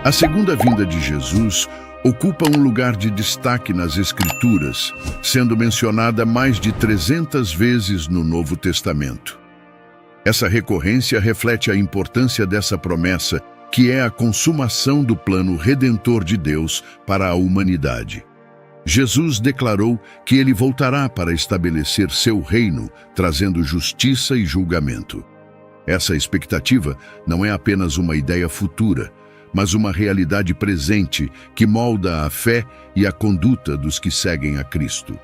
A segunda vinda de Jesus ocupa um lugar de destaque nas Escrituras, sendo mencionada mais de 300 vezes no Novo Testamento. Essa recorrência reflete a importância dessa promessa, que é a consumação do plano redentor de Deus para a humanidade. Jesus declarou que ele voltará para estabelecer seu reino, trazendo justiça e julgamento. Essa expectativa não é apenas uma ideia futura, mas uma realidade presente que molda a fé e a conduta dos que seguem a Cristo.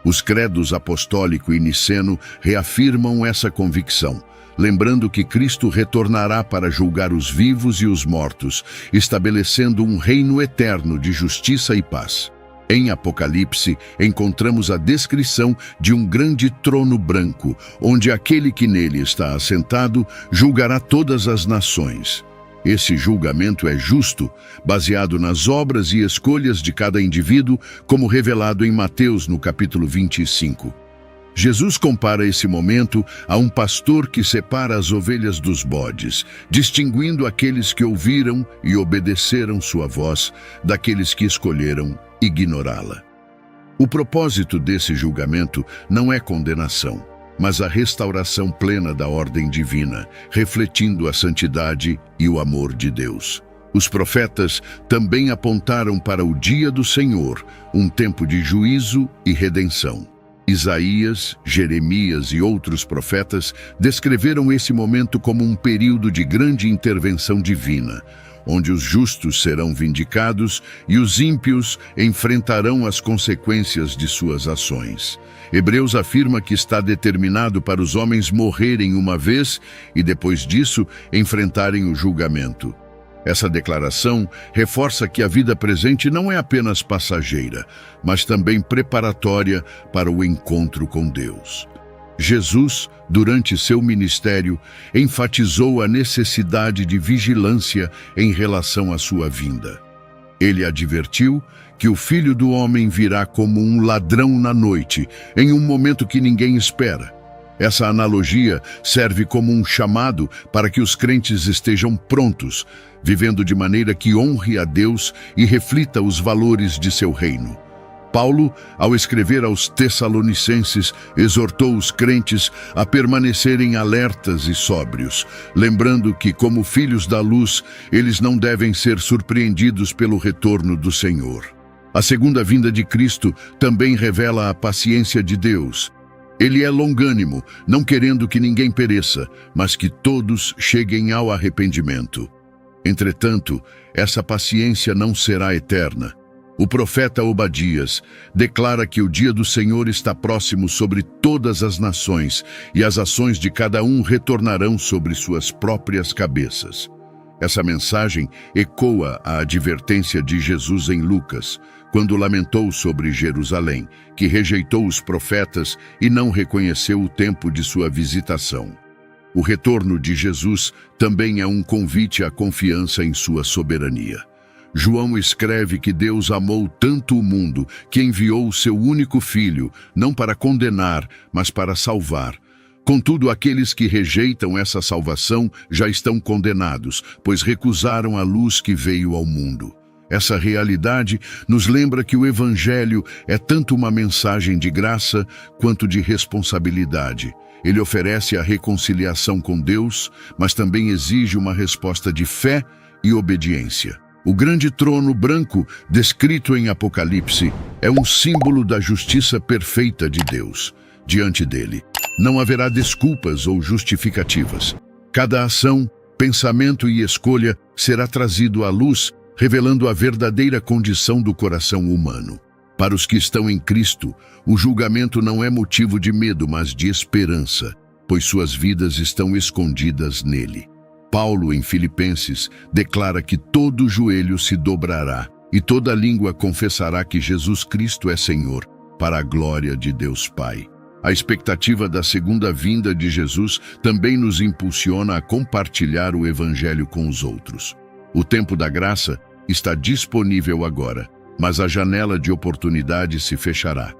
Os credos apostólico e niceno reafirmam essa convicção, lembrando que Cristo retornará para julgar os vivos e os mortos, estabelecendo um reino eterno de justiça e paz. Em Apocalipse, encontramos a descrição de um grande trono branco, onde aquele que nele está assentado julgará todas as nações. Esse julgamento é justo, baseado nas obras e escolhas de cada indivíduo, como revelado em Mateus, no capítulo 25. Jesus compara esse momento a um pastor que separa as ovelhas dos bodes, distinguindo aqueles que ouviram e obedeceram sua voz daqueles que escolheram ignorá-la. O propósito desse julgamento não é condenação, mas a restauração plena da ordem divina, refletindo a santidade e o amor de Deus. Os profetas também apontaram para o dia do Senhor, um tempo de juízo e redenção. Isaías, Jeremias e outros profetas descreveram esse momento como um período de grande intervenção divina, onde os justos serão vindicados e os ímpios enfrentarão as consequências de suas ações. Hebreus afirma que está determinado para os homens morrerem uma vez e depois disso enfrentarem o julgamento. Essa declaração reforça que a vida presente não é apenas passageira, mas também preparatória para o encontro com Deus. Jesus, durante seu ministério, enfatizou a necessidade de vigilância em relação à sua vinda. Ele advertiu que o Filho do Homem virá como um ladrão na noite, em um momento que ninguém espera. Essa analogia serve como um chamado para que os crentes estejam prontos, vivendo de maneira que honre a Deus e reflita os valores de seu reino. Paulo, ao escrever aos Tessalonicenses, exortou os crentes a permanecerem alertas e sóbrios, lembrando que, como filhos da luz, eles não devem ser surpreendidos pelo retorno do Senhor. A segunda vinda de Cristo também revela a paciência de Deus. Ele é longânimo, não querendo que ninguém pereça, mas que todos cheguem ao arrependimento. Entretanto, essa paciência não será eterna. O profeta Obadias declara que o dia do Senhor está próximo sobre todas as nações e as ações de cada um retornarão sobre suas próprias cabeças. Essa mensagem ecoa a advertência de Jesus em Lucas, quando lamentou sobre Jerusalém, que rejeitou os profetas e não reconheceu o tempo de sua visitação. O retorno de Jesus também é um convite à confiança em sua soberania. João escreve que Deus amou tanto o mundo que enviou o seu único filho, não para condenar, mas para salvar. Contudo, aqueles que rejeitam essa salvação já estão condenados, pois recusaram a luz que veio ao mundo. Essa realidade nos lembra que o Evangelho é tanto uma mensagem de graça quanto de responsabilidade. Ele oferece a reconciliação com Deus, mas também exige uma resposta de fé e obediência. O grande trono branco, descrito em Apocalipse, é um símbolo da justiça perfeita de Deus. Diante dele, não haverá desculpas ou justificativas. Cada ação, pensamento e escolha será trazido à luz, revelando a verdadeira condição do coração humano. Para os que estão em Cristo, o julgamento não é motivo de medo, mas de esperança, pois suas vidas estão escondidas nele. Paulo, em Filipenses, declara que todo joelho se dobrará e toda língua confessará que Jesus Cristo é Senhor, para a glória de Deus Pai. A expectativa da segunda vinda de Jesus também nos impulsiona a compartilhar o Evangelho com os outros. O tempo da graça está disponível agora, mas a janela de oportunidade se fechará.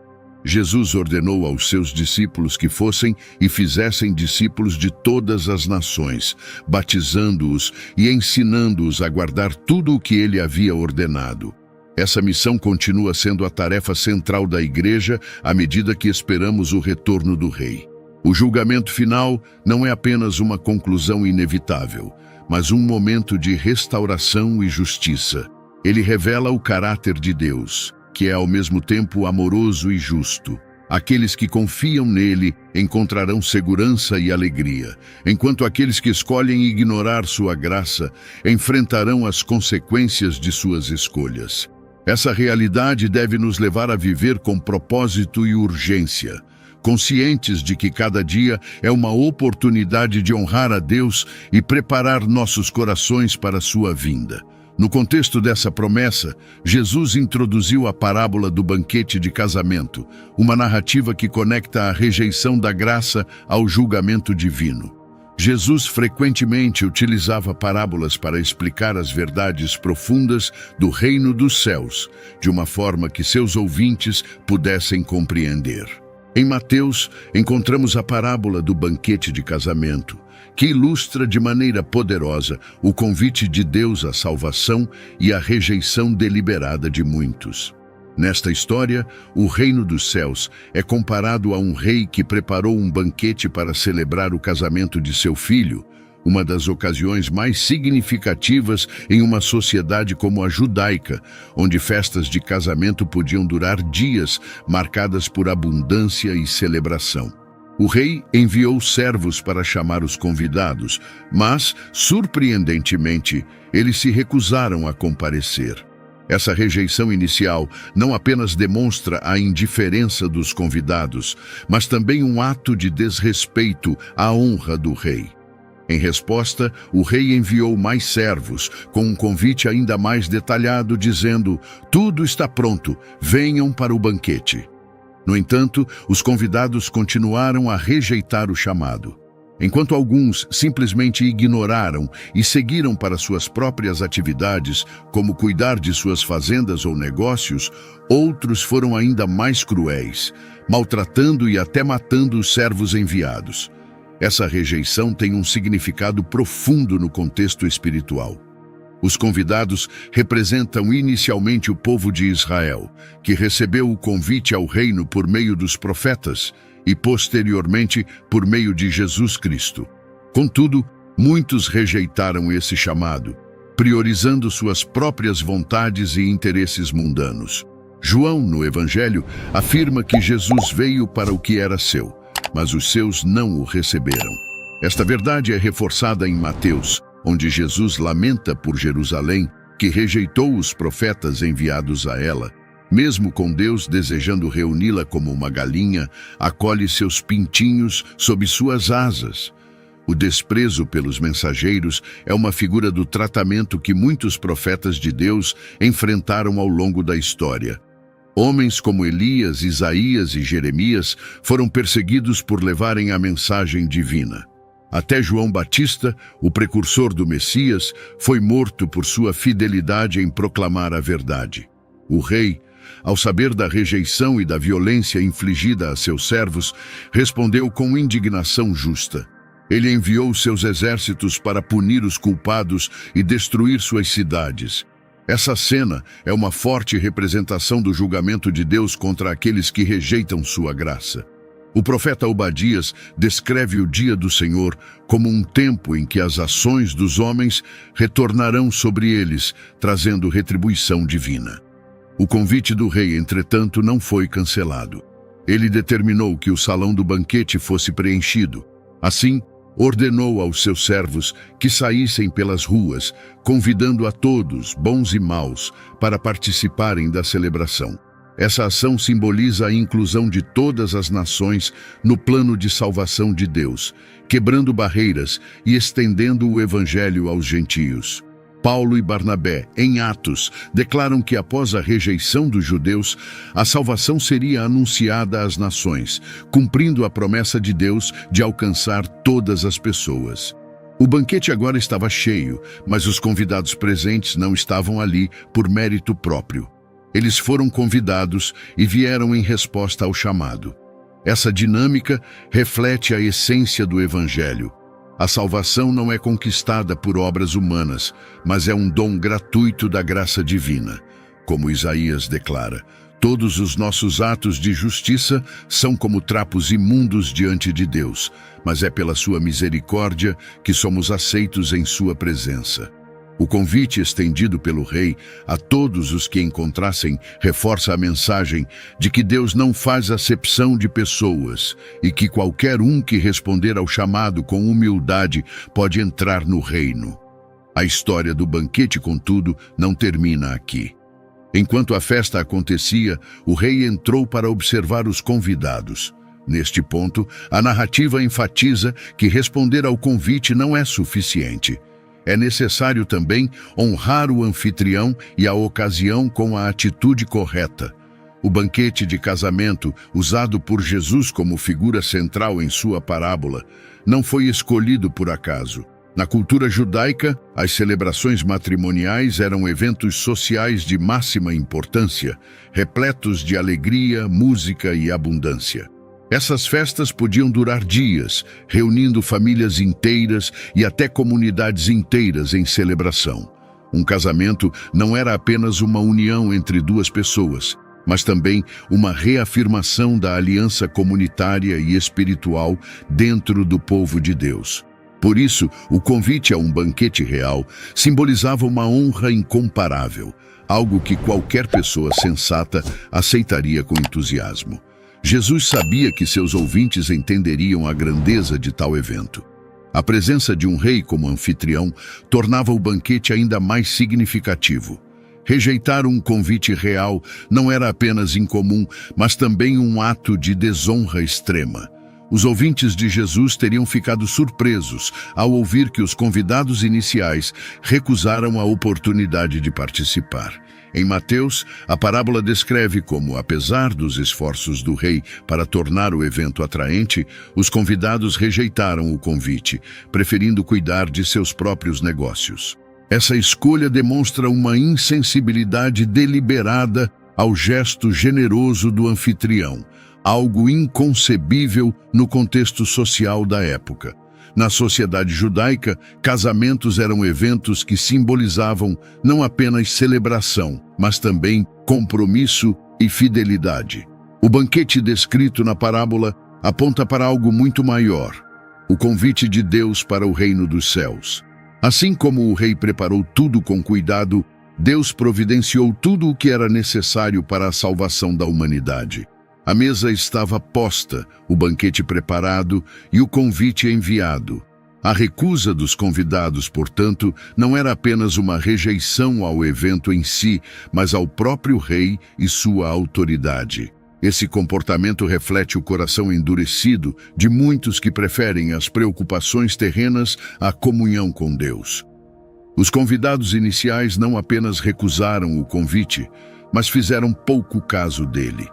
Jesus ordenou aos seus discípulos que fossem e fizessem discípulos de todas as nações, batizando-os e ensinando-os a guardar tudo o que ele havia ordenado. Essa missão continua sendo a tarefa central da Igreja à medida que esperamos o retorno do Rei. O julgamento final não é apenas uma conclusão inevitável, mas um momento de restauração e justiça. Ele revela o caráter de Deus, que é ao mesmo tempo amoroso e justo. Aqueles que confiam nele encontrarão segurança e alegria, enquanto aqueles que escolhem ignorar sua graça enfrentarão as consequências de suas escolhas. Essa realidade deve nos levar a viver com propósito e urgência, conscientes de que cada dia é uma oportunidade de honrar a Deus e preparar nossos corações para a sua vinda. No contexto dessa promessa, Jesus introduziu a parábola do banquete de casamento, uma narrativa que conecta a rejeição da graça ao julgamento divino. Jesus frequentemente utilizava parábolas para explicar as verdades profundas do reino dos céus, de uma forma que seus ouvintes pudessem compreender. Em Mateus, encontramos a parábola do banquete de casamento, que ilustra de maneira poderosa o convite de Deus à salvação e a rejeição deliberada de muitos. Nesta história, o reino dos céus é comparado a um rei que preparou um banquete para celebrar o casamento de seu filho, uma das ocasiões mais significativas em uma sociedade como a judaica, onde festas de casamento podiam durar dias, marcadas por abundância e celebração. O rei enviou servos para chamar os convidados, mas, surpreendentemente, eles se recusaram a comparecer. Essa rejeição inicial não apenas demonstra a indiferença dos convidados, mas também um ato de desrespeito à honra do rei. Em resposta, o rei enviou mais servos, com um convite ainda mais detalhado, dizendo: "Tudo está pronto, venham para o banquete." No entanto, os convidados continuaram a rejeitar o chamado. Enquanto alguns simplesmente ignoraram e seguiram para suas próprias atividades, como cuidar de suas fazendas ou negócios, outros foram ainda mais cruéis, maltratando e até matando os servos enviados. Essa rejeição tem um significado profundo no contexto espiritual. Os convidados representam inicialmente o povo de Israel, que recebeu o convite ao reino por meio dos profetas e, posteriormente, por meio de Jesus Cristo. Contudo, muitos rejeitaram esse chamado, priorizando suas próprias vontades e interesses mundanos. João, no Evangelho, afirma que Jesus veio para o que era seu, mas os seus não o receberam. Esta verdade é reforçada em Mateus, onde Jesus lamenta por Jerusalém, que rejeitou os profetas enviados a ela. Mesmo com Deus desejando reuni-la como uma galinha, acolhe seus pintinhos sob suas asas. O desprezo pelos mensageiros é uma figura do tratamento que muitos profetas de Deus enfrentaram ao longo da história. Homens como Elias, Isaías e Jeremias foram perseguidos por levarem a mensagem divina. Até João Batista, o precursor do Messias, foi morto por sua fidelidade em proclamar a verdade. O rei, ao saber da rejeição e da violência infligida a seus servos, respondeu com indignação justa. Ele enviou seus exércitos para punir os culpados e destruir suas cidades. Essa cena é uma forte representação do julgamento de Deus contra aqueles que rejeitam sua graça. O profeta Obadias descreve o dia do Senhor como um tempo em que as ações dos homens retornarão sobre eles, trazendo retribuição divina. O convite do rei, entretanto, não foi cancelado. Ele determinou que o salão do banquete fosse preenchido. Assim, ordenou aos seus servos que saíssem pelas ruas, convidando a todos, bons e maus, para participarem da celebração. Essa ação simboliza a inclusão de todas as nações no plano de salvação de Deus, quebrando barreiras e estendendo o Evangelho aos gentios. Paulo e Barnabé, em Atos, declaram que após a rejeição dos judeus, a salvação seria anunciada às nações, cumprindo a promessa de Deus de alcançar todas as pessoas. O banquete agora estava cheio, mas os convidados presentes não estavam ali por mérito próprio. Eles foram convidados e vieram em resposta ao chamado. Essa dinâmica reflete a essência do Evangelho. A salvação não é conquistada por obras humanas, mas é um dom gratuito da graça divina. Como Isaías declara, todos os nossos atos de justiça são como trapos imundos diante de Deus, mas é pela sua misericórdia que somos aceitos em sua presença. O convite estendido pelo rei a todos os que encontrassem reforça a mensagem de que Deus não faz acepção de pessoas e que qualquer um que responder ao chamado com humildade pode entrar no reino. A história do banquete, contudo, não termina aqui. Enquanto a festa acontecia, o rei entrou para observar os convidados. Neste ponto, a narrativa enfatiza que responder ao convite não é suficiente. É necessário também honrar o anfitrião e a ocasião com a atitude correta. O banquete de casamento, usado por Jesus como figura central em sua parábola, não foi escolhido por acaso. Na cultura judaica, as celebrações matrimoniais eram eventos sociais de máxima importância, repletos de alegria, música e abundância. Essas festas podiam durar dias, reunindo famílias inteiras e até comunidades inteiras em celebração. Um casamento não era apenas uma união entre duas pessoas, mas também uma reafirmação da aliança comunitária e espiritual dentro do povo de Deus. Por isso, o convite a um banquete real simbolizava uma honra incomparável, algo que qualquer pessoa sensata aceitaria com entusiasmo. Jesus sabia que seus ouvintes entenderiam a grandeza de tal evento. A presença de um rei como anfitrião tornava o banquete ainda mais significativo. Rejeitar um convite real não era apenas incomum, mas também um ato de desonra extrema. Os ouvintes de Jesus teriam ficado surpresos ao ouvir que os convidados iniciais recusaram a oportunidade de participar. Em Mateus, a parábola descreve como, apesar dos esforços do rei para tornar o evento atraente, os convidados rejeitaram o convite, preferindo cuidar de seus próprios negócios. Essa escolha demonstra uma insensibilidade deliberada ao gesto generoso do anfitrião, algo inconcebível no contexto social da época. Na sociedade judaica, casamentos eram eventos que simbolizavam não apenas celebração, mas também compromisso e fidelidade. O banquete descrito na parábola aponta para algo muito maior, o convite de Deus para o reino dos céus. Assim como o rei preparou tudo com cuidado, Deus providenciou tudo o que era necessário para a salvação da humanidade. A mesa estava posta, o banquete preparado e o convite enviado. A recusa dos convidados, portanto, não era apenas uma rejeição ao evento em si, mas ao próprio rei e sua autoridade. Esse comportamento reflete o coração endurecido de muitos que preferem as preocupações terrenas à comunhão com Deus. Os convidados iniciais não apenas recusaram o convite, mas fizeram pouco caso dele.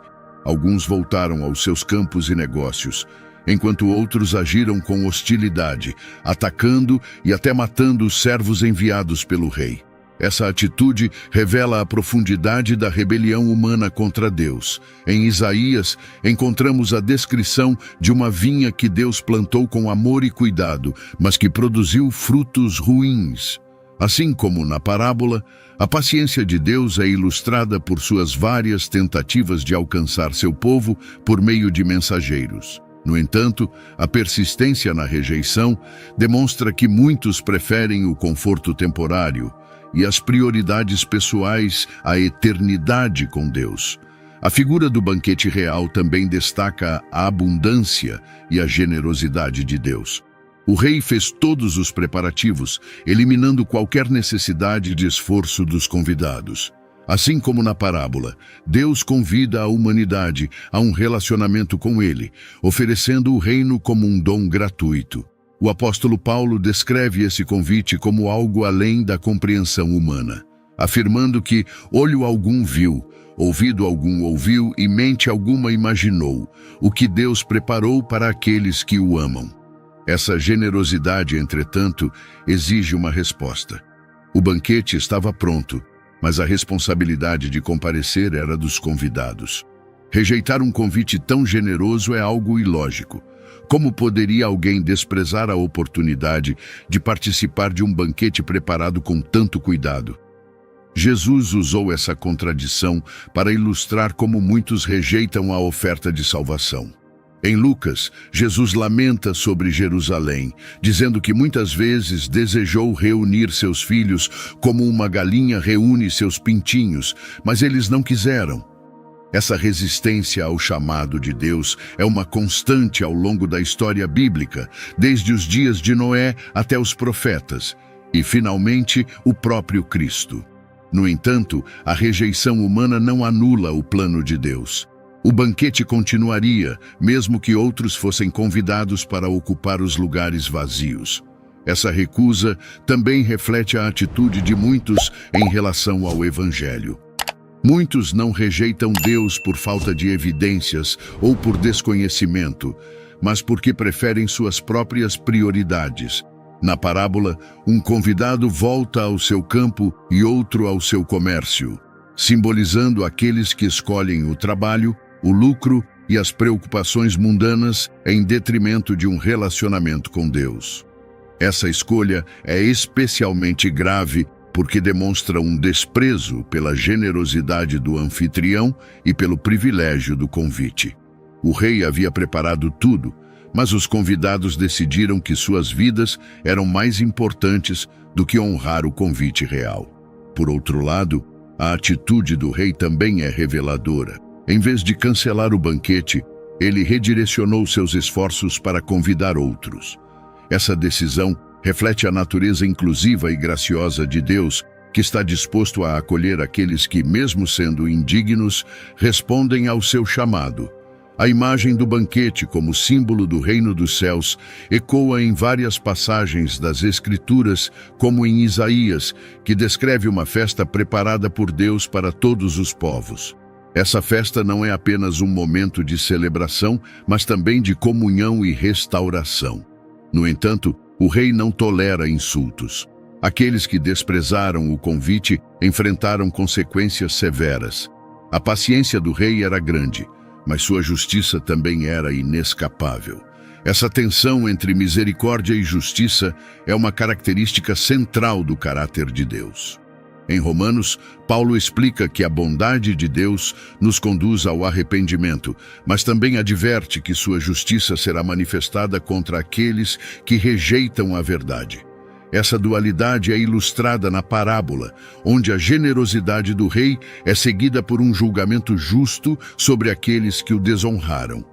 Alguns voltaram aos seus campos e negócios, enquanto outros agiram com hostilidade, atacando e até matando os servos enviados pelo rei. Essa atitude revela a profundidade da rebelião humana contra Deus. Em Isaías, encontramos a descrição de uma vinha que Deus plantou com amor e cuidado, mas que produziu frutos ruins. Assim como na parábola, a paciência de Deus é ilustrada por suas várias tentativas de alcançar seu povo por meio de mensageiros. No entanto, a persistência na rejeição demonstra que muitos preferem o conforto temporário e as prioridades pessoais à eternidade com Deus. A figura do banquete real também destaca a abundância e a generosidade de Deus. O rei fez todos os preparativos, eliminando qualquer necessidade de esforço dos convidados. Assim como na parábola, Deus convida a humanidade a um relacionamento com Ele, oferecendo o reino como um dom gratuito. O apóstolo Paulo descreve esse convite como algo além da compreensão humana, afirmando que olho algum viu, ouvido algum ouviu e mente alguma imaginou, o que Deus preparou para aqueles que o amam. Essa generosidade, entretanto, exige uma resposta. O banquete estava pronto, mas a responsabilidade de comparecer era dos convidados. Rejeitar um convite tão generoso é algo ilógico. Como poderia alguém desprezar a oportunidade de participar de um banquete preparado com tanto cuidado? Jesus usou essa contradição para ilustrar como muitos rejeitam a oferta de salvação. Em Lucas, Jesus lamenta sobre Jerusalém, dizendo que muitas vezes desejou reunir seus filhos como uma galinha reúne seus pintinhos, mas eles não quiseram. Essa resistência ao chamado de Deus é uma constante ao longo da história bíblica, desde os dias de Noé até os profetas, e, finalmente, o próprio Cristo. No entanto, a rejeição humana não anula o plano de Deus. O banquete continuaria, mesmo que outros fossem convidados para ocupar os lugares vazios. Essa recusa também reflete a atitude de muitos em relação ao Evangelho. Muitos não rejeitam Deus por falta de evidências ou por desconhecimento, mas porque preferem suas próprias prioridades. Na parábola, um convidado volta ao seu campo e outro ao seu comércio, simbolizando aqueles que escolhem o trabalho, o lucro e as preocupações mundanas em detrimento de um relacionamento com Deus. Essa escolha é especialmente grave porque demonstra um desprezo pela generosidade do anfitrião e pelo privilégio do convite. O rei havia preparado tudo, mas os convidados decidiram que suas vidas eram mais importantes do que honrar o convite real. Por outro lado, a atitude do rei também é reveladora. Em vez de cancelar o banquete, ele redirecionou seus esforços para convidar outros. Essa decisão reflete a natureza inclusiva e graciosa de Deus, que está disposto a acolher aqueles que, mesmo sendo indignos, respondem ao seu chamado. A imagem do banquete como símbolo do reino dos céus ecoa em várias passagens das Escrituras, como em Isaías, que descreve uma festa preparada por Deus para todos os povos. Essa festa não é apenas um momento de celebração, mas também de comunhão e restauração. No entanto, o rei não tolera insultos. Aqueles que desprezaram o convite enfrentaram consequências severas. A paciência do rei era grande, mas sua justiça também era inescapável. Essa tensão entre misericórdia e justiça é uma característica central do caráter de Deus. Em Romanos, Paulo explica que a bondade de Deus nos conduz ao arrependimento, mas também adverte que sua justiça será manifestada contra aqueles que rejeitam a verdade. Essa dualidade é ilustrada na parábola, onde a generosidade do rei é seguida por um julgamento justo sobre aqueles que o desonraram.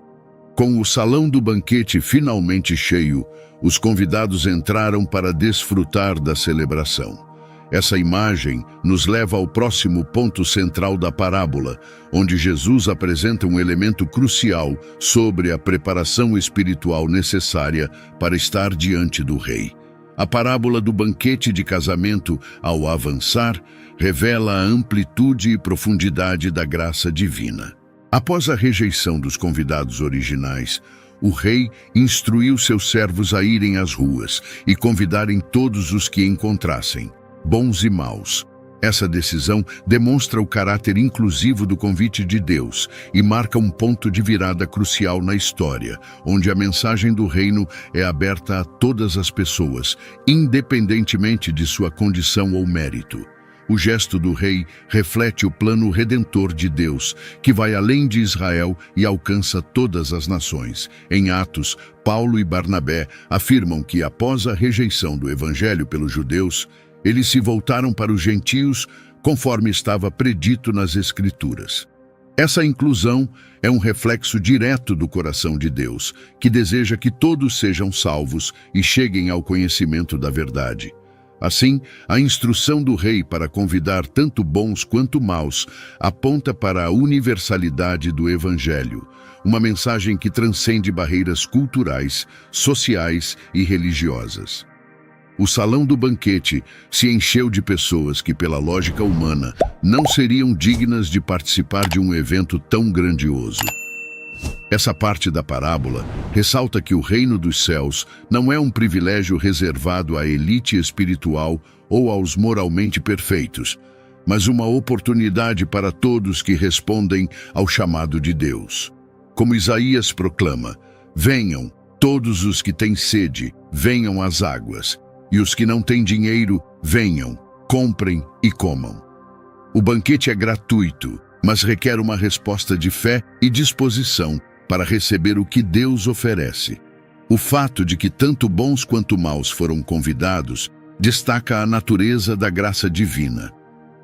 Com o salão do banquete finalmente cheio, os convidados entraram para desfrutar da celebração. Essa imagem nos leva ao próximo ponto central da parábola, onde Jesus apresenta um elemento crucial sobre a preparação espiritual necessária para estar diante do rei. A parábola do banquete de casamento, ao avançar, revela a amplitude e profundidade da graça divina. Após a rejeição dos convidados originais, o rei instruiu seus servos a irem às ruas e convidarem todos os que encontrassem, bons e maus. Essa decisão demonstra o caráter inclusivo do convite de Deus e marca um ponto de virada crucial na história, onde a mensagem do reino é aberta a todas as pessoas, independentemente de sua condição ou mérito. O gesto do rei reflete o plano redentor de Deus, que vai além de Israel e alcança todas as nações. Em Atos, Paulo e Barnabé afirmam que após a rejeição do evangelho pelos judeus, eles se voltaram para os gentios, conforme estava predito nas Escrituras. Essa inclusão é um reflexo direto do coração de Deus, que deseja que todos sejam salvos e cheguem ao conhecimento da verdade. Assim, a instrução do rei para convidar tanto bons quanto maus aponta para a universalidade do Evangelho, uma mensagem que transcende barreiras culturais, sociais e religiosas. O salão do banquete se encheu de pessoas que, pela lógica humana, não seriam dignas de participar de um evento tão grandioso. Essa parte da parábola ressalta que o reino dos céus não é um privilégio reservado à elite espiritual ou aos moralmente perfeitos, mas uma oportunidade para todos que respondem ao chamado de Deus. Como Isaías proclama: venham, todos os que têm sede, venham às águas, e os que não têm dinheiro, venham, comprem e comam. O banquete é gratuito, mas requer uma resposta de fé e disposição para receber o que Deus oferece. O fato de que tanto bons quanto maus foram convidados destaca a natureza da graça divina.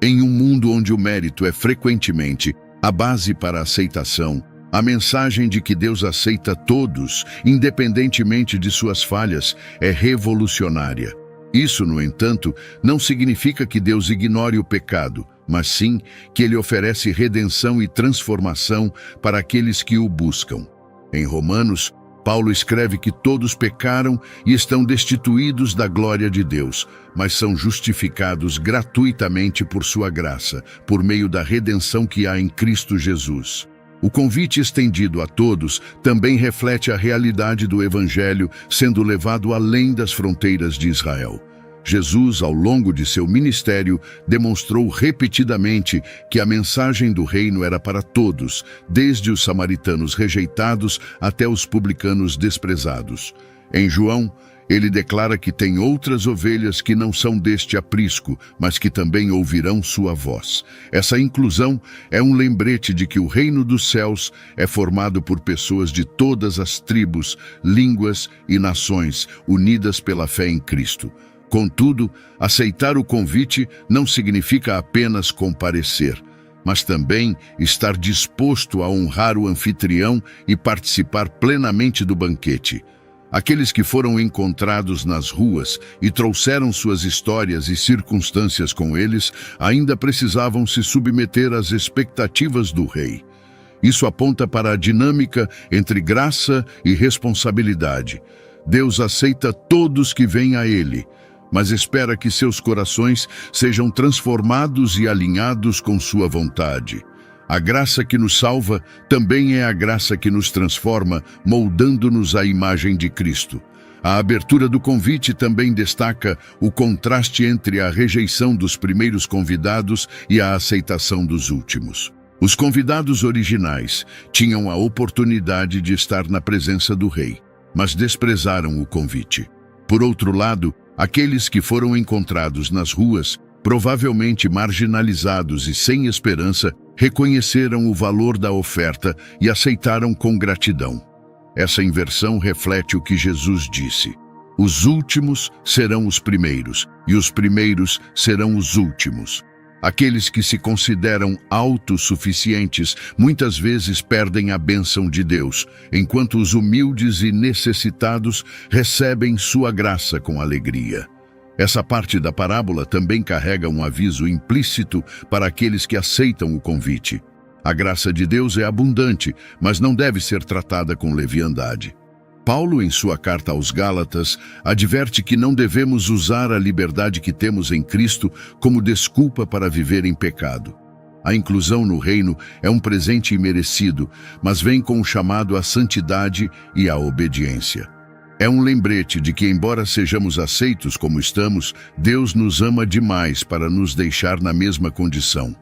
Em um mundo onde o mérito é frequentemente a base para a aceitação, a mensagem de que Deus aceita todos, independentemente de suas falhas, é revolucionária. Isso, no entanto, não significa que Deus ignore o pecado, mas sim que Ele oferece redenção e transformação para aqueles que o buscam. Em Romanos, Paulo escreve que todos pecaram e estão destituídos da glória de Deus, mas são justificados gratuitamente por sua graça, por meio da redenção que há em Cristo Jesus. O convite estendido a todos também reflete a realidade do Evangelho sendo levado além das fronteiras de Israel. Jesus, ao longo de seu ministério, demonstrou repetidamente que a mensagem do reino era para todos, desde os samaritanos rejeitados até os publicanos desprezados. Em João, ele declara que tem outras ovelhas que não são deste aprisco, mas que também ouvirão sua voz. Essa inclusão é um lembrete de que o reino dos céus é formado por pessoas de todas as tribos, línguas e nações, unidas pela fé em Cristo. Contudo, aceitar o convite não significa apenas comparecer, mas também estar disposto a honrar o anfitrião e participar plenamente do banquete. Aqueles que foram encontrados nas ruas e trouxeram suas histórias e circunstâncias com eles, ainda precisavam se submeter às expectativas do rei. Isso aponta para a dinâmica entre graça e responsabilidade. Deus aceita todos que vêm a Ele, mas espera que seus corações sejam transformados e alinhados com sua vontade. A graça que nos salva também é a graça que nos transforma, moldando-nos à imagem de Cristo. A abertura do convite também destaca o contraste entre a rejeição dos primeiros convidados e a aceitação dos últimos. Os convidados originais tinham a oportunidade de estar na presença do rei, mas desprezaram o convite. Por outro lado, aqueles que foram encontrados nas ruas, provavelmente marginalizados e sem esperança, reconheceram o valor da oferta e aceitaram com gratidão. Essa inversão reflete o que Jesus disse: os últimos serão os primeiros, e os primeiros serão os últimos. Aqueles que se consideram autossuficientes muitas vezes perdem a bênção de Deus, enquanto os humildes e necessitados recebem sua graça com alegria. Essa parte da parábola também carrega um aviso implícito para aqueles que aceitam o convite. A graça de Deus é abundante, mas não deve ser tratada com leviandade. Paulo, em sua carta aos Gálatas, adverte que não devemos usar a liberdade que temos em Cristo como desculpa para viver em pecado. A inclusão no reino é um presente imerecido, mas vem com o chamado à santidade e à obediência. É um lembrete de que, embora sejamos aceitos como estamos, Deus nos ama demais para nos deixar na mesma condição.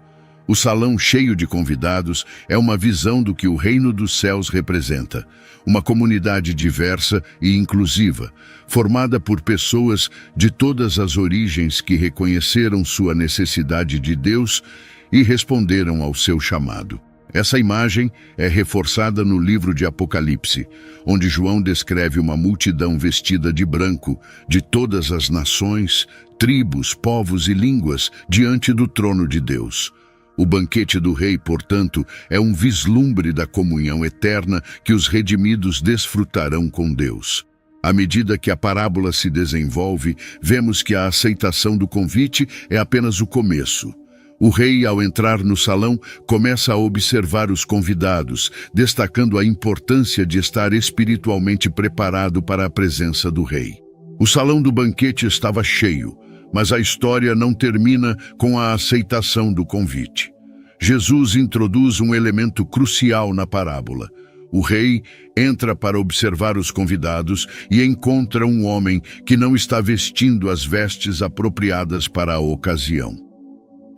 O salão cheio de convidados é uma visão do que o reino dos céus representa. Uma comunidade diversa e inclusiva, formada por pessoas de todas as origens que reconheceram sua necessidade de Deus e responderam ao seu chamado. Essa imagem é reforçada no livro de Apocalipse, onde João descreve uma multidão vestida de branco, de todas as nações, tribos, povos e línguas, diante do trono de Deus. O banquete do rei, portanto, é um vislumbre da comunhão eterna que os redimidos desfrutarão com Deus. À medida que a parábola se desenvolve, vemos que a aceitação do convite é apenas o começo. O rei, ao entrar no salão, começa a observar os convidados, destacando a importância de estar espiritualmente preparado para a presença do rei. O salão do banquete estava cheio, mas a história não termina com a aceitação do convite. Jesus introduz um elemento crucial na parábola. O rei entra para observar os convidados e encontra um homem que não está vestindo as vestes apropriadas para a ocasião.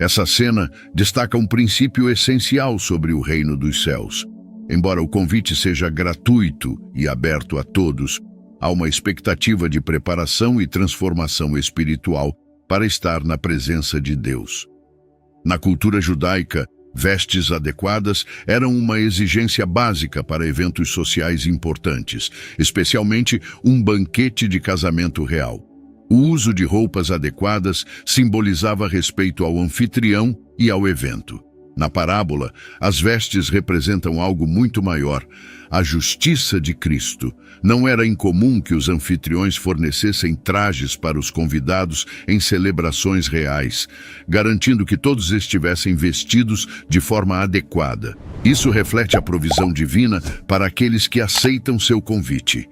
Essa cena destaca um princípio essencial sobre o reino dos céus. Embora o convite seja gratuito e aberto a todos, há uma expectativa de preparação e transformação espiritual para estar na presença de Deus. Na cultura judaica, vestes adequadas eram uma exigência básica para eventos sociais importantes, especialmente um banquete de casamento real. O uso de roupas adequadas simbolizava respeito ao anfitrião e ao evento. Na parábola, as vestes representam algo muito maior, a justiça de Cristo. Não era incomum que os anfitriões fornecessem trajes para os convidados em celebrações reais, garantindo que todos estivessem vestidos de forma adequada. Isso reflete a provisão divina para aqueles que aceitam seu convite.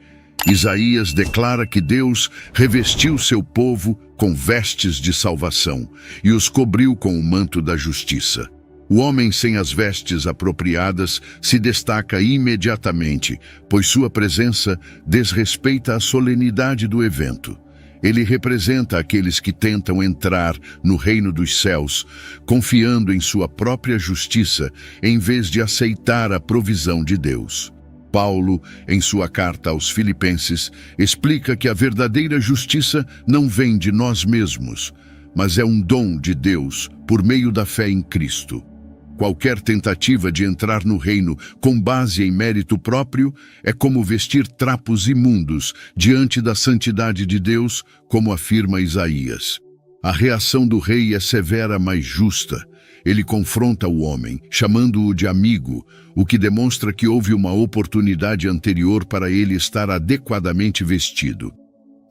Isaías declara que Deus revestiu seu povo com vestes de salvação e os cobriu com o manto da justiça. O homem sem as vestes apropriadas se destaca imediatamente, pois sua presença desrespeita a solenidade do evento. Ele representa aqueles que tentam entrar no reino dos céus, confiando em sua própria justiça, em vez de aceitar a provisão de Deus. Paulo, em sua carta aos Filipenses, explica que a verdadeira justiça não vem de nós mesmos, mas é um dom de Deus por meio da fé em Cristo. Qualquer tentativa de entrar no reino com base em mérito próprio é como vestir trapos imundos diante da santidade de Deus, como afirma Isaías. A reação do rei é severa, mas justa. Ele confronta o homem, chamando-o de amigo, o que demonstra que houve uma oportunidade anterior para ele estar adequadamente vestido.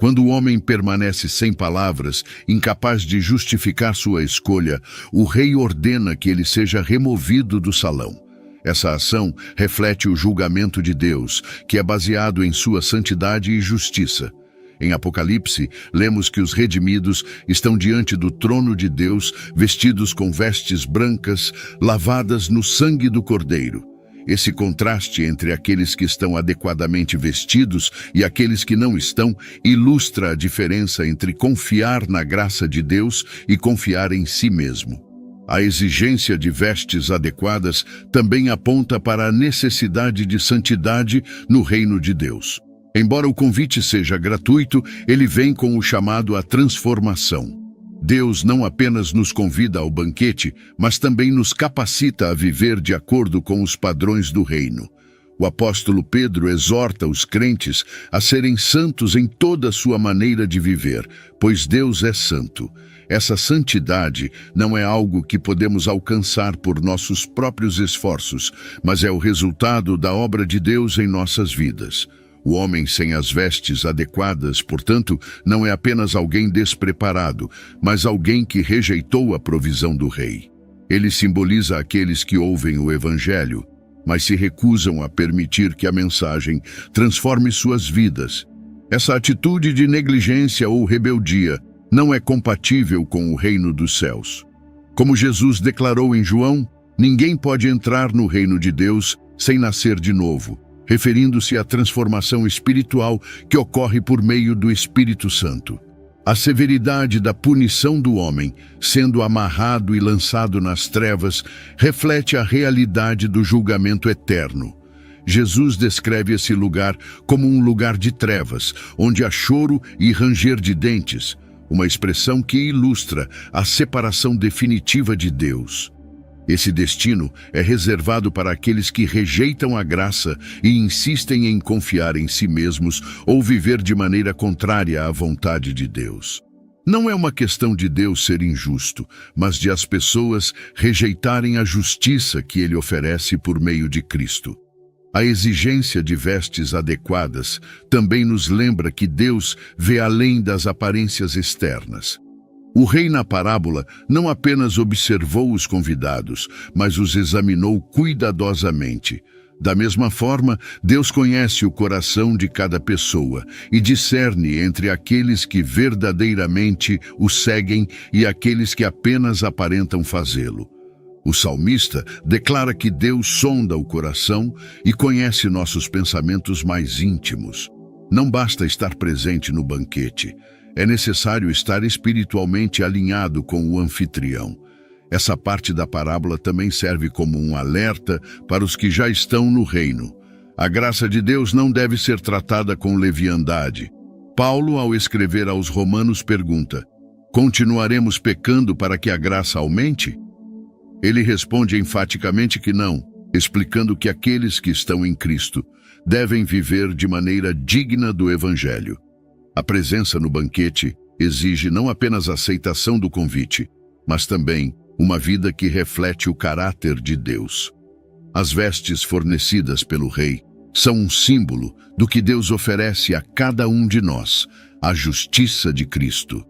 Quando o homem permanece sem palavras, incapaz de justificar sua escolha, o rei ordena que ele seja removido do salão. Essa ação reflete o julgamento de Deus, que é baseado em sua santidade e justiça. Em Apocalipse, lemos que os redimidos estão diante do trono de Deus, vestidos com vestes brancas, lavadas no sangue do Cordeiro. Esse contraste entre aqueles que estão adequadamente vestidos e aqueles que não estão ilustra a diferença entre confiar na graça de Deus e confiar em si mesmo. A exigência de vestes adequadas também aponta para a necessidade de santidade no reino de Deus. Embora o convite seja gratuito, ele vem com o chamado à transformação. Deus não apenas nos convida ao banquete, mas também nos capacita a viver de acordo com os padrões do reino. O apóstolo Pedro exorta os crentes a serem santos em toda a sua maneira de viver, pois Deus é santo. Essa santidade não é algo que podemos alcançar por nossos próprios esforços, mas é o resultado da obra de Deus em nossas vidas. O homem sem as vestes adequadas, portanto, não é apenas alguém despreparado, mas alguém que rejeitou a provisão do rei. Ele simboliza aqueles que ouvem o evangelho, mas se recusam a permitir que a mensagem transforme suas vidas. Essa atitude de negligência ou rebeldia não é compatível com o reino dos céus. Como Jesus declarou em João, ninguém pode entrar no reino de Deus sem nascer de novo, referindo-se à transformação espiritual que ocorre por meio do Espírito Santo. A severidade da punição do homem, sendo amarrado e lançado nas trevas, reflete a realidade do julgamento eterno. Jesus descreve esse lugar como um lugar de trevas, onde há choro e ranger de dentes, uma expressão que ilustra a separação definitiva de Deus. Esse destino é reservado para aqueles que rejeitam a graça e insistem em confiar em si mesmos ou viver de maneira contrária à vontade de Deus. Não é uma questão de Deus ser injusto, mas de as pessoas rejeitarem a justiça que Ele oferece por meio de Cristo. A exigência de vestes adequadas também nos lembra que Deus vê além das aparências externas. O rei na parábola não apenas observou os convidados, mas os examinou cuidadosamente. Da mesma forma, Deus conhece o coração de cada pessoa e discerne entre aqueles que verdadeiramente o seguem e aqueles que apenas aparentam fazê-lo. O salmista declara que Deus sonda o coração e conhece nossos pensamentos mais íntimos. Não basta estar presente no banquete. É necessário estar espiritualmente alinhado com o anfitrião. Essa parte da parábola também serve como um alerta para os que já estão no reino. A graça de Deus não deve ser tratada com leviandade. Paulo, ao escrever aos Romanos, pergunta: continuaremos pecando para que a graça aumente? Ele responde enfaticamente que não, explicando que aqueles que estão em Cristo devem viver de maneira digna do Evangelho. A presença no banquete exige não apenas a aceitação do convite, mas também uma vida que reflete o caráter de Deus. As vestes fornecidas pelo rei são um símbolo do que Deus oferece a cada um de nós, a justiça de Cristo.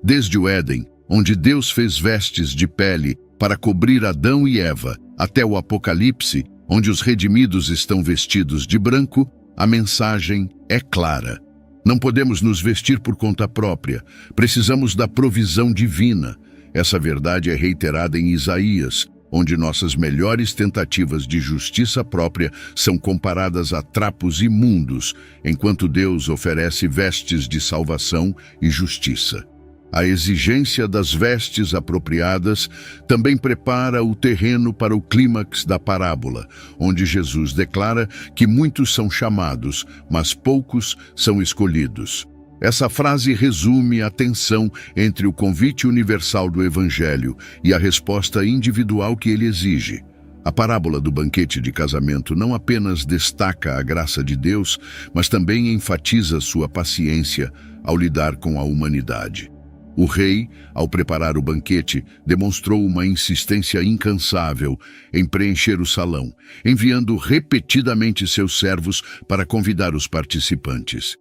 Desde o Éden, onde Deus fez vestes de pele para cobrir Adão e Eva, até o Apocalipse, onde os redimidos estão vestidos de branco, a mensagem é clara. Não podemos nos vestir por conta própria, precisamos da provisão divina. Essa verdade é reiterada em Isaías, onde nossas melhores tentativas de justiça própria são comparadas a trapos imundos, enquanto Deus oferece vestes de salvação e justiça. A exigência das vestes apropriadas também prepara o terreno para o clímax da parábola, onde Jesus declara que muitos são chamados, mas poucos são escolhidos. Essa frase resume a tensão entre o convite universal do Evangelho e a resposta individual que ele exige. A parábola do banquete de casamento não apenas destaca a graça de Deus, mas também enfatiza sua paciência ao lidar com a humanidade. O rei, ao preparar o banquete, demonstrou uma insistência incansável em preencher o salão, enviando repetidamente seus servos para convidar os participantes.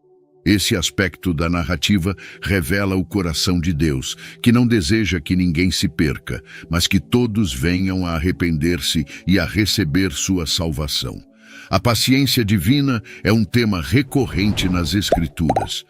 Esse aspecto da narrativa revela o coração de Deus, que não deseja que ninguém se perca, mas que todos venham a arrepender-se e a receber sua salvação. A paciência divina é um tema recorrente nas Escrituras.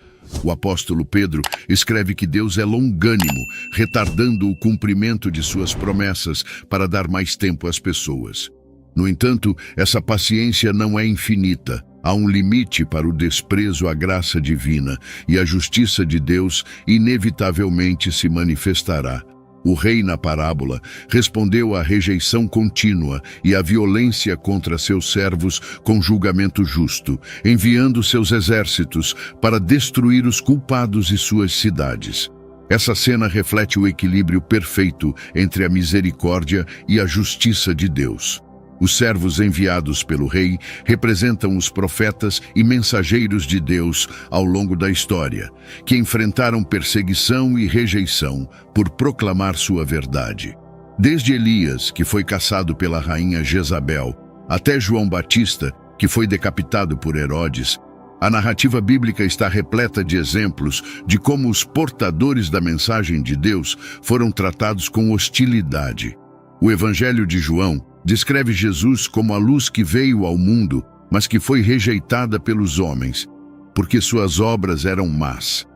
O apóstolo Pedro escreve que Deus é longânimo, retardando o cumprimento de suas promessas para dar mais tempo às pessoas. No entanto, essa paciência não é infinita. Há um limite para o desprezo à graça divina, e a justiça de Deus inevitavelmente se manifestará. O rei, na parábola, respondeu à rejeição contínua e à violência contra seus servos com julgamento justo, enviando seus exércitos para destruir os culpados e suas cidades. Essa cena reflete o equilíbrio perfeito entre a misericórdia e a justiça de Deus. Os servos enviados pelo rei representam os profetas e mensageiros de Deus ao longo da história, que enfrentaram perseguição e rejeição por proclamar sua verdade. Desde Elias, que foi caçado pela rainha Jezabel, até João Batista, que foi decapitado por Herodes, a narrativa bíblica está repleta de exemplos de como os portadores da mensagem de Deus foram tratados com hostilidade. O Evangelho de João descreve Jesus como a luz que veio ao mundo, mas que foi rejeitada pelos homens, porque suas obras eram más.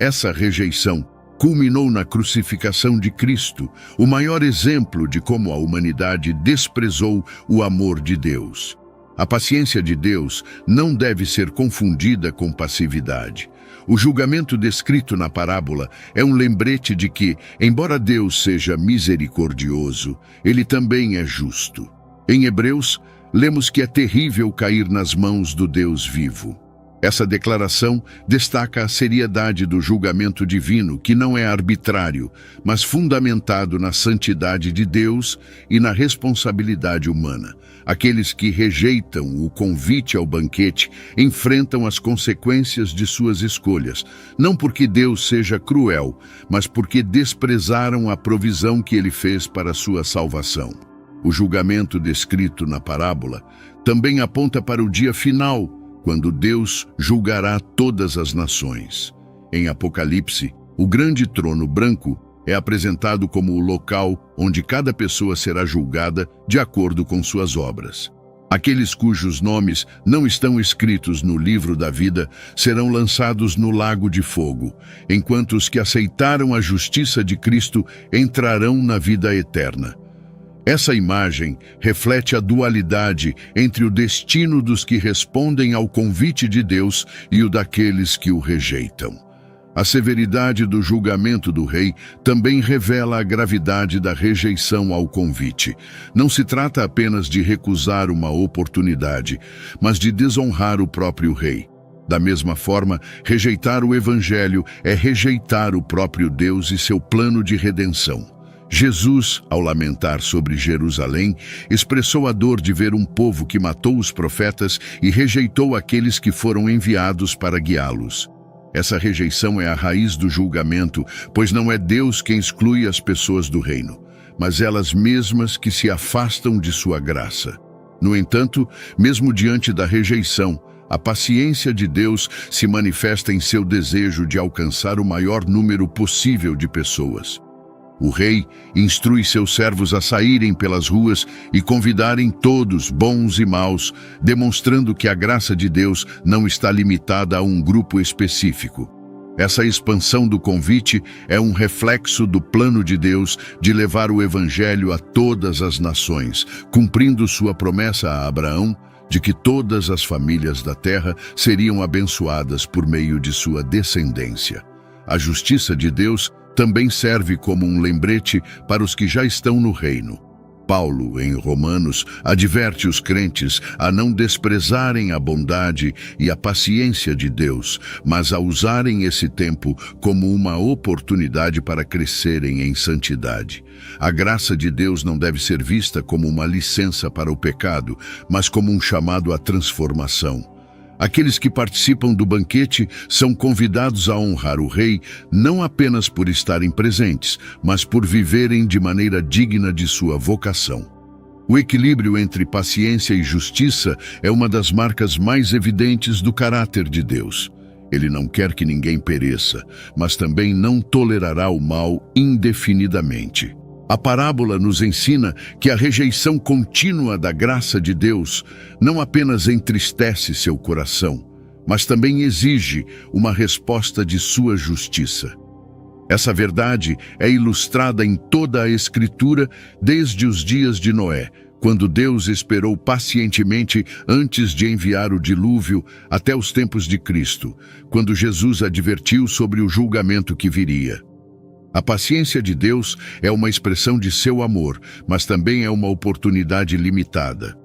Essa rejeição culminou na crucificação de Cristo, o maior exemplo de como a humanidade desprezou o amor de Deus. A paciência de Deus não deve ser confundida com passividade. O julgamento descrito na parábola é um lembrete de que, embora Deus seja misericordioso, ele também é justo. Em Hebreus, lemos que é terrível cair nas mãos do Deus vivo. Essa declaração destaca a seriedade do julgamento divino, que não é arbitrário, mas fundamentado na santidade de Deus e na responsabilidade humana. Aqueles que rejeitam o convite ao banquete enfrentam as consequências de suas escolhas, não porque Deus seja cruel, mas porque desprezaram a provisão que ele fez para sua salvação. O julgamento descrito na parábola também aponta para o dia final, quando Deus julgará todas as nações. Em Apocalipse, o grande trono branco é apresentado como o local onde cada pessoa será julgada de acordo com suas obras. Aqueles cujos nomes não estão escritos no livro da vida serão lançados no lago de fogo, enquanto os que aceitaram a justiça de Cristo entrarão na vida eterna. Essa imagem reflete a dualidade entre o destino dos que respondem ao convite de Deus e o daqueles que o rejeitam. A severidade do julgamento do rei também revela a gravidade da rejeição ao convite. Não se trata apenas de recusar uma oportunidade, mas de desonrar o próprio rei. Da mesma forma, rejeitar o Evangelho é rejeitar o próprio Deus e seu plano de redenção. Jesus, ao lamentar sobre Jerusalém, expressou a dor de ver um povo que matou os profetas e rejeitou aqueles que foram enviados para guiá-los. Essa rejeição é a raiz do julgamento, pois não é Deus quem exclui as pessoas do reino, mas elas mesmas que se afastam de sua graça. No entanto, mesmo diante da rejeição, a paciência de Deus se manifesta em seu desejo de alcançar o maior número possível de pessoas. O rei instrui seus servos a saírem pelas ruas e convidarem todos, bons e maus, demonstrando que a graça de Deus não está limitada a um grupo específico. Essa expansão do convite é um reflexo do plano de Deus de levar o Evangelho a todas as nações, cumprindo sua promessa a Abraão de que todas as famílias da terra seriam abençoadas por meio de sua descendência. A justiça de Deus também serve como um lembrete para os que já estão no reino. Paulo, em Romanos, adverte os crentes a não desprezarem a bondade e a paciência de Deus, mas a usarem esse tempo como uma oportunidade para crescerem em santidade. A graça de Deus não deve ser vista como uma licença para o pecado, mas como um chamado à transformação. Aqueles que participam do banquete são convidados a honrar o rei não apenas por estarem presentes, mas por viverem de maneira digna de sua vocação. O equilíbrio entre paciência e justiça é uma das marcas mais evidentes do caráter de Deus. Ele não quer que ninguém pereça, mas também não tolerará o mal indefinidamente. A parábola nos ensina que a rejeição contínua da graça de Deus não apenas entristece seu coração, mas também exige uma resposta de sua justiça. Essa verdade é ilustrada em toda a Escritura desde os dias de Noé, quando Deus esperou pacientemente antes de enviar o dilúvio, até os tempos de Cristo, quando Jesus advertiu sobre o julgamento que viria. A paciência de Deus é uma expressão de seu amor, mas também é uma oportunidade limitada.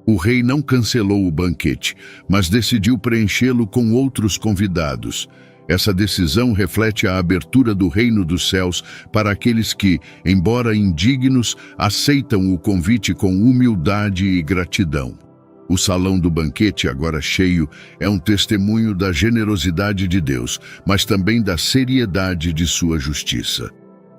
O rei não cancelou o banquete, mas decidiu preenchê-lo com outros convidados. Essa decisão reflete a abertura do reino dos céus para aqueles que, embora indignos, aceitam o convite com humildade e gratidão. O salão do banquete, agora cheio, é um testemunho da generosidade de Deus, mas também da seriedade de sua justiça.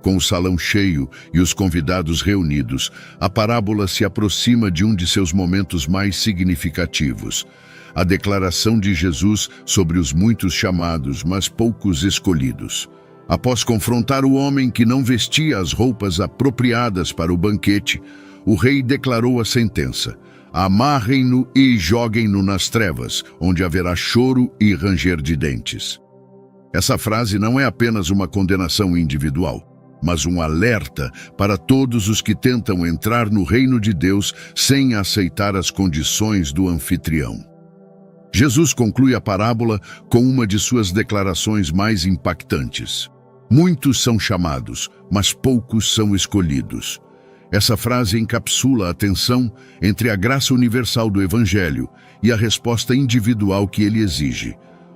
Com o salão cheio e os convidados reunidos, a parábola se aproxima de um de seus momentos mais significativos: a declaração de Jesus sobre os muitos chamados, mas poucos escolhidos. Após confrontar o homem que não vestia as roupas apropriadas para o banquete, o rei declarou a sentença: amarrem-no e joguem-no nas trevas, onde haverá choro e ranger de dentes. Essa frase não é apenas uma condenação individual, mas um alerta para todos os que tentam entrar no reino de Deus sem aceitar as condições do anfitrião. Jesus conclui a parábola com uma de suas declarações mais impactantes: muitos são chamados, mas poucos são escolhidos. Essa frase encapsula a tensão entre a graça universal do Evangelho e a resposta individual que ele exige.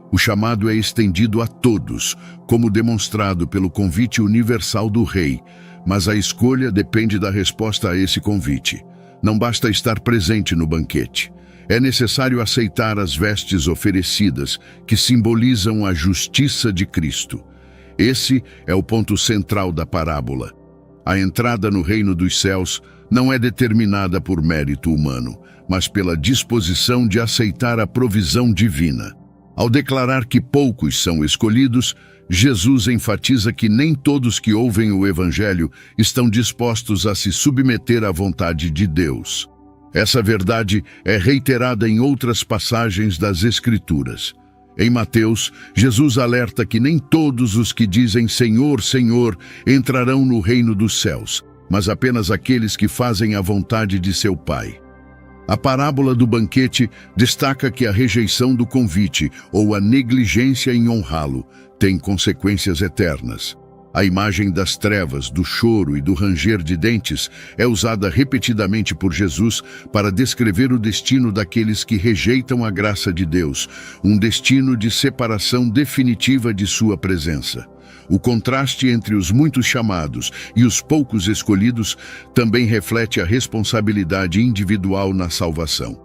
O chamado é estendido a todos, como demonstrado pelo convite universal do Rei, mas a escolha depende da resposta a esse convite. Não basta estar presente no banquete. É necessário aceitar as vestes oferecidas, que simbolizam a justiça de Cristo. Esse é o ponto central da parábola. A entrada no reino dos céus não é determinada por mérito humano, mas pela disposição de aceitar a provisão divina. Ao declarar que poucos são escolhidos, Jesus enfatiza que nem todos que ouvem o Evangelho estão dispostos a se submeter à vontade de Deus. Essa verdade é reiterada em outras passagens das Escrituras. Em Mateus, Jesus alerta que nem todos os que dizem Senhor, Senhor entrarão no reino dos céus, mas apenas aqueles que fazem a vontade de seu Pai. A parábola do banquete destaca que a rejeição do convite ou a negligência em honrá-lo tem consequências eternas. A imagem das trevas, do choro e do ranger de dentes é usada repetidamente por Jesus para descrever o destino daqueles que rejeitam a graça de Deus, um destino de separação definitiva de sua presença. O contraste entre os muitos chamados e os poucos escolhidos também reflete a responsabilidade individual na salvação.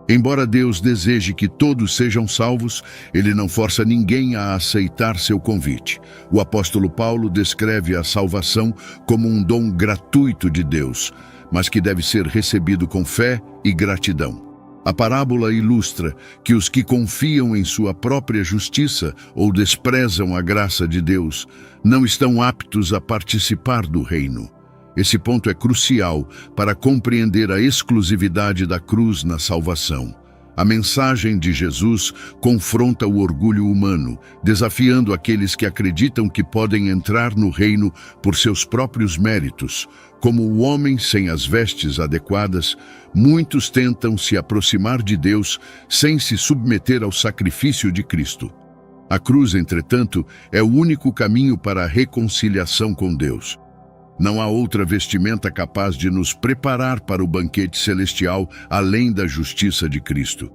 Embora Deus deseje que todos sejam salvos, Ele não força ninguém a aceitar seu convite. O apóstolo Paulo descreve a salvação como um dom gratuito de Deus, mas que deve ser recebido com fé e gratidão. A parábola ilustra que os que confiam em sua própria justiça ou desprezam a graça de Deus não estão aptos a participar do reino. Esse ponto é crucial para compreender a exclusividade da cruz na salvação. A mensagem de Jesus confronta o orgulho humano, desafiando aqueles que acreditam que podem entrar no reino por seus próprios méritos. Como o homem sem as vestes adequadas, muitos tentam se aproximar de Deus sem se submeter ao sacrifício de Cristo. A cruz, entretanto, é o único caminho para a reconciliação com Deus. Não há outra vestimenta capaz de nos preparar para o banquete celestial além da justiça de Cristo.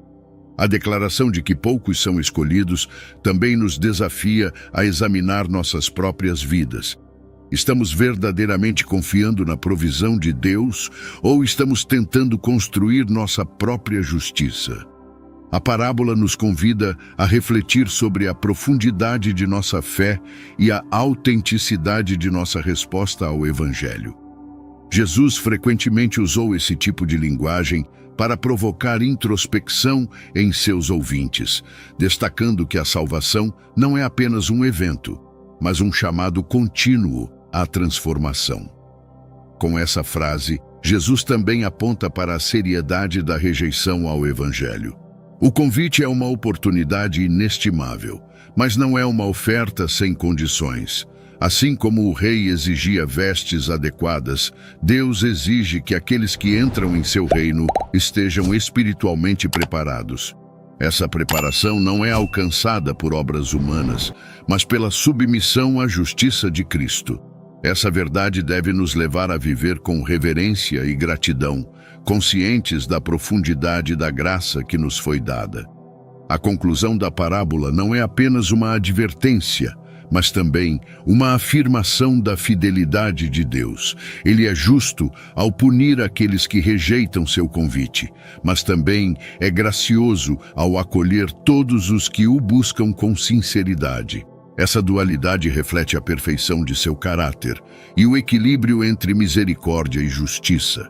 A declaração de que poucos são escolhidos também nos desafia a examinar nossas próprias vidas. Estamos verdadeiramente confiando na provisão de Deus ou estamos tentando construir nossa própria justiça? A parábola nos convida a refletir sobre a profundidade de nossa fé e a autenticidade de nossa resposta ao Evangelho. Jesus frequentemente usou esse tipo de linguagem para provocar introspecção em seus ouvintes, destacando que a salvação não é apenas um evento, mas um chamado contínuo à transformação. Com essa frase, Jesus também aponta para a seriedade da rejeição ao Evangelho. O convite é uma oportunidade inestimável, mas não é uma oferta sem condições. Assim como o rei exigia vestes adequadas, Deus exige que aqueles que entram em seu reino estejam espiritualmente preparados. Essa preparação não é alcançada por obras humanas, mas pela submissão à justiça de Cristo. Essa verdade deve nos levar a viver com reverência e gratidão, conscientes da profundidade da graça que nos foi dada. A conclusão da parábola não é apenas uma advertência, mas também uma afirmação da fidelidade de Deus. Ele é justo ao punir aqueles que rejeitam seu convite, mas também é gracioso ao acolher todos os que o buscam com sinceridade. Essa dualidade reflete a perfeição de seu caráter e o equilíbrio entre misericórdia e justiça.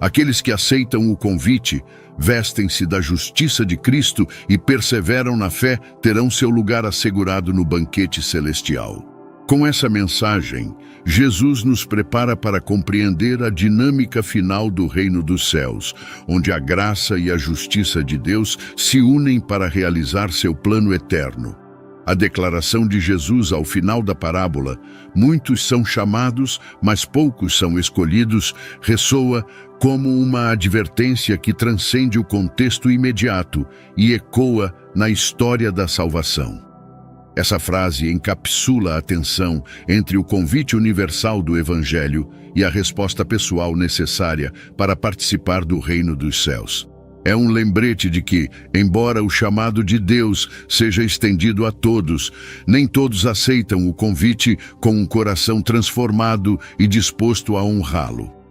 Aqueles que aceitam o convite, vestem-se da justiça de Cristo e perseveram na fé, terão seu lugar assegurado no banquete celestial. Com essa mensagem, Jesus nos prepara para compreender a dinâmica final do reino dos céus, onde a graça e a justiça de Deus se unem para realizar seu plano eterno. A declaração de Jesus ao final da parábola, muitos são chamados, mas poucos são escolhidos, ressoa como uma advertência que transcende o contexto imediato e ecoa na história da salvação. Essa frase encapsula a tensão entre o convite universal do Evangelho e a resposta pessoal necessária para participar do reino dos céus. É um lembrete de que, embora o chamado de Deus seja estendido a todos, nem todos aceitam o convite com um coração transformado e disposto a honrá-lo.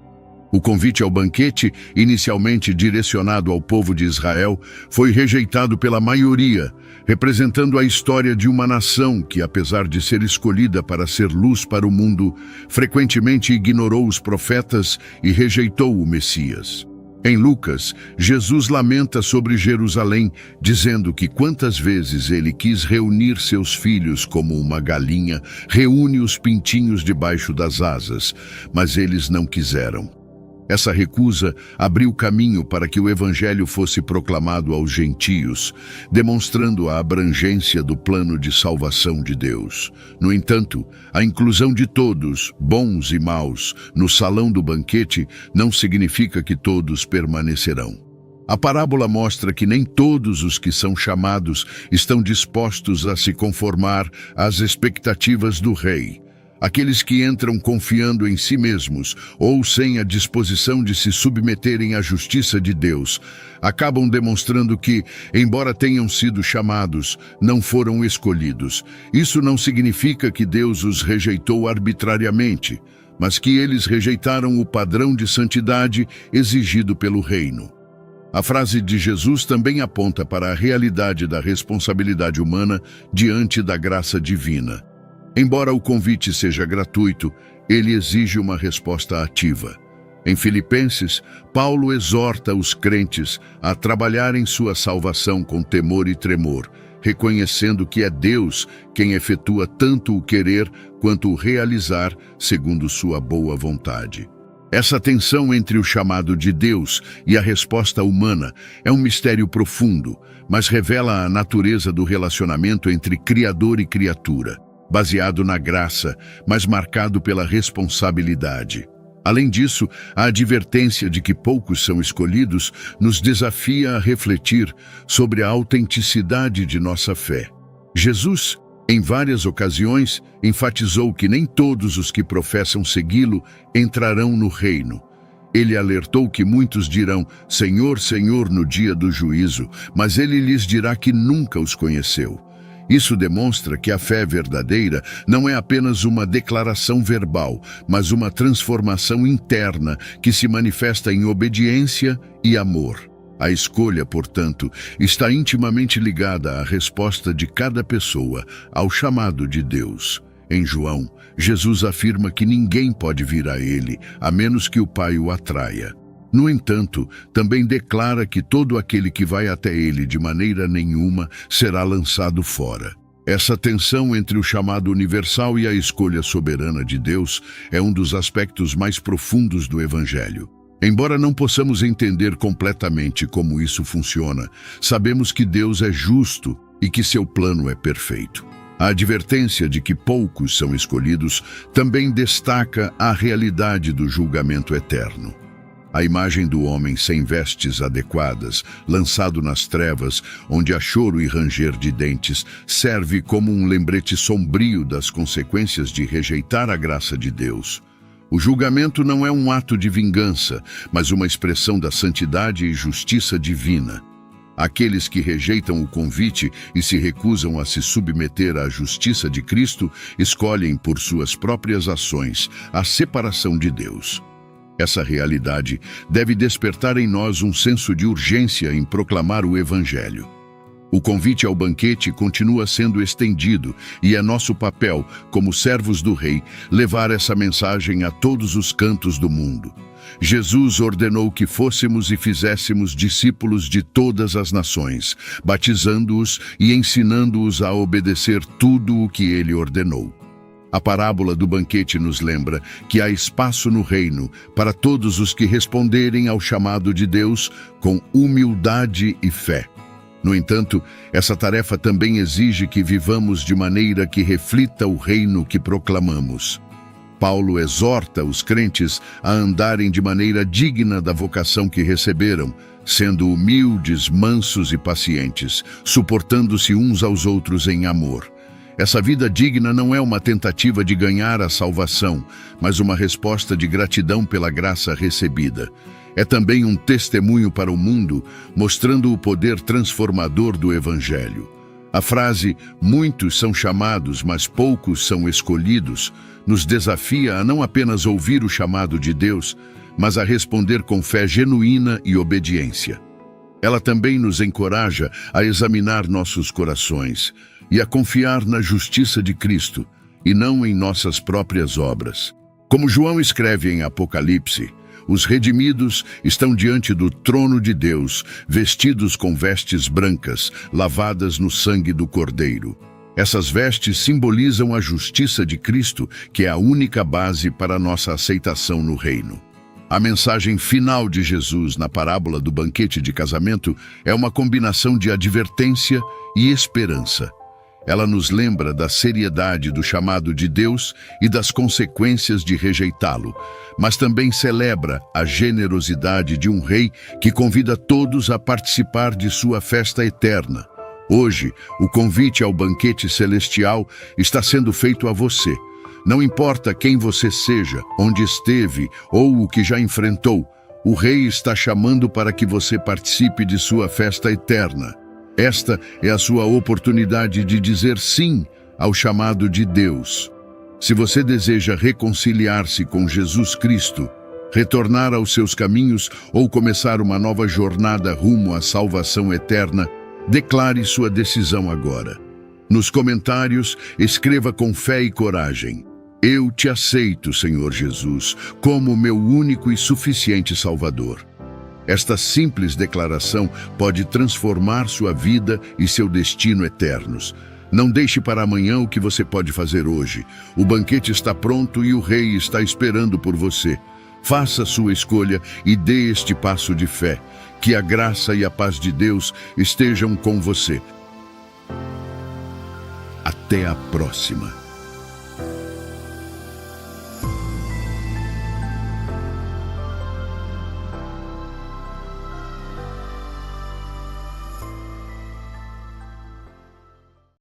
O convite ao banquete, inicialmente direcionado ao povo de Israel, foi rejeitado pela maioria, representando a história de uma nação que, apesar de ser escolhida para ser luz para o mundo, frequentemente ignorou os profetas e rejeitou o Messias. Em Lucas, Jesus lamenta sobre Jerusalém, dizendo que quantas vezes ele quis reunir seus filhos como uma galinha reúne os pintinhos debaixo das asas, mas eles não quiseram. Essa recusa abriu caminho para que o Evangelho fosse proclamado aos gentios, demonstrando a abrangência do plano de salvação de Deus. No entanto, a inclusão de todos, bons e maus, no salão do banquete não significa que todos permanecerão. A parábola mostra que nem todos os que são chamados estão dispostos a se conformar às expectativas do rei. Aqueles que entram confiando em si mesmos ou sem a disposição de se submeterem à justiça de Deus, acabam demonstrando que, embora tenham sido chamados, não foram escolhidos. Isso não significa que Deus os rejeitou arbitrariamente, mas que eles rejeitaram o padrão de santidade exigido pelo reino. A frase de Jesus também aponta para a realidade da responsabilidade humana diante da graça divina. Embora o convite seja gratuito, ele exige uma resposta ativa. Em Filipenses, Paulo exorta os crentes a trabalhar em sua salvação com temor e tremor, reconhecendo que é Deus quem efetua tanto o querer quanto o realizar segundo sua boa vontade. Essa tensão entre o chamado de Deus e a resposta humana é um mistério profundo, mas revela a natureza do relacionamento entre Criador e criatura, baseado na graça, mas marcado pela responsabilidade. Além disso, a advertência de que poucos são escolhidos nos desafia a refletir sobre a autenticidade de nossa fé. Jesus, em várias ocasiões, enfatizou que nem todos os que professam segui-lo entrarão no reino. Ele alertou que muitos dirão, Senhor, Senhor, no dia do juízo, mas ele lhes dirá que nunca os conheceu. Isso demonstra que a fé verdadeira não é apenas uma declaração verbal, mas uma transformação interna que se manifesta em obediência e amor. A escolha, portanto, está intimamente ligada à resposta de cada pessoa ao chamado de Deus. Em João, Jesus afirma que ninguém pode vir a ele, a menos que o Pai o atraia. No entanto, também declara que todo aquele que vai até ele de maneira nenhuma será lançado fora. Essa tensão entre o chamado universal e a escolha soberana de Deus é um dos aspectos mais profundos do Evangelho. Embora não possamos entender completamente como isso funciona, sabemos que Deus é justo e que seu plano é perfeito. A advertência de que poucos são escolhidos também destaca a realidade do julgamento eterno. A imagem do homem sem vestes adequadas, lançado nas trevas, onde há choro e ranger de dentes, serve como um lembrete sombrio das consequências de rejeitar a graça de Deus. O julgamento não é um ato de vingança, mas uma expressão da santidade e justiça divina. Aqueles que rejeitam o convite e se recusam a se submeter à justiça de Cristo escolhem por suas próprias ações a separação de Deus. Essa realidade deve despertar em nós um senso de urgência em proclamar o Evangelho. O convite ao banquete continua sendo estendido e é nosso papel, como servos do Rei, levar essa mensagem a todos os cantos do mundo. Jesus ordenou que fôssemos e fizéssemos discípulos de todas as nações, batizando-os e ensinando-os a obedecer tudo o que ele ordenou. A parábola do banquete nos lembra que há espaço no reino para todos os que responderem ao chamado de Deus com humildade e fé. No entanto, essa tarefa também exige que vivamos de maneira que reflita o reino que proclamamos. Paulo exorta os crentes a andarem de maneira digna da vocação que receberam, sendo humildes, mansos e pacientes, suportando-se uns aos outros em amor. Essa vida digna não é uma tentativa de ganhar a salvação, mas uma resposta de gratidão pela graça recebida. É também um testemunho para o mundo, mostrando o poder transformador do Evangelho. A frase, muitos são chamados, mas poucos são escolhidos, nos desafia a não apenas ouvir o chamado de Deus, mas a responder com fé genuína e obediência. Ela também nos encoraja a examinar nossos corações e a confiar na justiça de Cristo, e não em nossas próprias obras. Como João escreve em Apocalipse, os redimidos estão diante do trono de Deus, vestidos com vestes brancas, lavadas no sangue do Cordeiro. Essas vestes simbolizam a justiça de Cristo, que é a única base para a nossa aceitação no reino. A mensagem final de Jesus na parábola do banquete de casamento é uma combinação de advertência e esperança. Ela nos lembra da seriedade do chamado de Deus e das consequências de rejeitá-lo, mas também celebra a generosidade de um rei que convida todos a participar de sua festa eterna. Hoje, o convite ao banquete celestial está sendo feito a você. Não importa quem você seja, onde esteve ou o que já enfrentou, o rei está chamando para que você participe de sua festa eterna. Esta é a sua oportunidade de dizer sim ao chamado de Deus. Se você deseja reconciliar-se com Jesus Cristo, retornar aos seus caminhos ou começar uma nova jornada rumo à salvação eterna, declare sua decisão agora. Nos comentários, escreva com fé e coragem: Eu te aceito, Senhor Jesus, como meu único e suficiente Salvador. Esta simples declaração pode transformar sua vida e seu destino eternos. Não deixe para amanhã o que você pode fazer hoje. O banquete está pronto e o Rei está esperando por você. Faça sua escolha e dê este passo de fé. Que a graça e a paz de Deus estejam com você. Até a próxima.